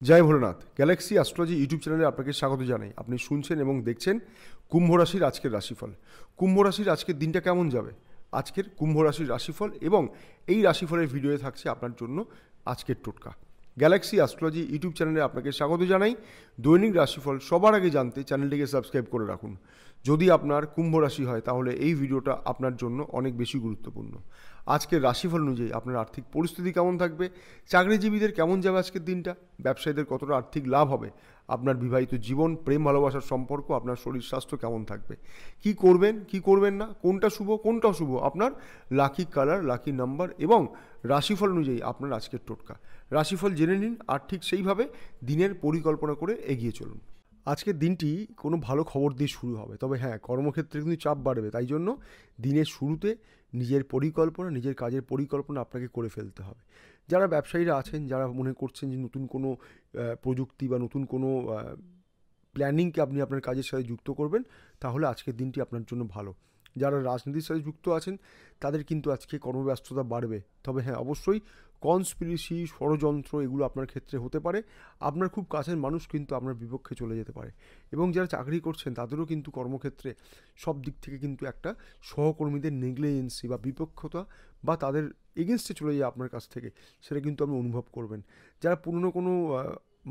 জয় Bholenath. Galaxy astrology YouTube চ্যানেলে আপনাকে স্বাগত জানাই। আপনি শুনছেন এবং দেখছেন কুম্ভ রাশির আজকের রাশিফল। কুম্ভ রাশির আজকের দিনটা কেমন যাবে, আজকের কুম্ভ রাশির রাশিফল এবং এই রাশিফলের ভিডিওয়ে থাকছে আপনার জন্য আজকের টোটকা। গ্যালাক্সি অ্যাস্ট্রোলজি ইউটিউব চ্যানেলে আপনাকে স্বাগত জানাই। দৈনিক রাশিফল সবার আগে জানতে চ্যানেলটিকে সাবস্ক্রাইব করে রাখুন। যদি আপনার কুম্ভ রাশি হয় তাহলে এই ভিডিওটা আপনার জন্য অনেক বেশি গুরুত্বপূর্ণ। আজকের রাশিফল অনুযায়ী আপনার আর্থিক পরিস্থিতি কেমন থাকবে, চাকরিজীবীদের কেমন যাবে আজকের দিনটা, ব্যবসায়ীদের কতটা আর্থিক লাভ হবে, আপনার বিবাহিত জীবন, প্রেম ভালোবাসার সম্পর্ক, আপনার শরীর স্বাস্থ্য কেমন থাকবে, কি করবেন কি করবেন না, কোনটা শুভ কোনটা অশুভ, আপনার লাকি কালার, লাকি নাম্বার এবং রাশিফল অনুযায়ী আপনার আজকের টোটকা। রাশিফল জেনে নিন আর ঠিক সেইভাবে দিনের পরিকল্পনা করে এগিয়ে চলুন। আজকের দিনটি কোনো ভালো খবর দিয়ে শুরু হবে, তবে হ্যাঁ, কর্মক্ষেত্রে কিন্তু চাপ বাড়বে। তাই জন্য দিনের শুরুতে নিজের পরিকল্পনা, নিজের কাজের পরিকল্পনা আপনাকে করে ফেলতে হবে। যারা ব্যবসায়ীরা আছেন, যারা মনে করছেন যে নতুন কোনো প্রযুক্তি বা নতুন কোনো প্ল্যানিংকে আপনি আপনার কাজের সাথে যুক্ত করবেন, তাহলে আজকের দিনটি আপনার জন্য ভালো। যারা রাজনীতির সাথে যুক্ত আছেন তাদের কিন্তু আজকে কর্মব্যস্ততা বাড়বে। তবে হ্যাঁ, অবশ্যই কনস্পিরেসি, ষড়যন্ত্র এগুলো আপনার ক্ষেত্রে হতে পারে। আপনার খুব কাছের মানুষ কিন্তু আপনার বিপক্ষে চলে যেতে পারে। এবং যারা চাকরি করছেন তাদেরও কিন্তু কর্মক্ষেত্রে সব দিক থেকে কিন্তু একটা সহকর্মীদের নেগলিজেন্সি বা বিপক্ষতা বা তাদের এগেনস্টে চলে যায় আপনার কাছ থেকে, সেটা কিন্তু আপনি অনুভব করবেন। যারা পুরনো কোনো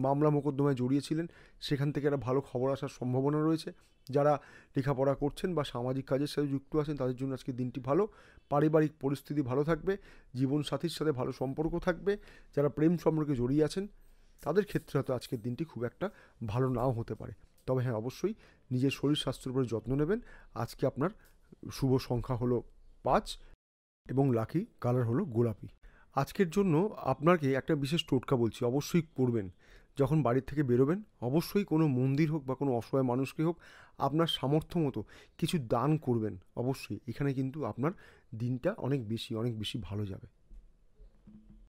মামলা মোকদ্দমায় জড়িয়েছিলেন, সেখান থেকে একটা ভালো খবর আসার সম্ভাবনা রয়েছে। যারা লেখাপড়া করছেন বা সামাজিক কাজের সাথে যুক্ত আছেন তাদের জন্য আজকে দিনটি ভালো। পারিবারিক পরিস্থিতি ভালো থাকবে, জীবনসাথীর সাথে ভালো সম্পর্ক থাকবে। যারা প্রেম সম্পর্কে জড়িয়ে আছেন তাদের ক্ষেত্রে হয়তো আজকের দিনটি খুব একটা ভালো নাও হতে পারে। তবে হ্যাঁ, অবশ্যই নিজের শরীর স্বাস্থ্যের উপরে যত্ন নেবেন। আজকে আপনার শুভ সংখ্যা হলো 5 এবং লাকি কালার হলো গোলাপি। আজকের জন্য আপনাকে একটা বিশেষ টোটকা বলছি, অবশ্যই করবেন। যখন বাড়ির থেকে বেরোবেন অবশ্যই কোনো মন্দির হোক বা কোনো অসহায় মানুষকে হোক আপনার সামর্থ্য মতো কিছু দান করবেন। অবশ্যই এখানে কিন্তু আপনার দিনটা অনেক বেশি ভালো যাবে।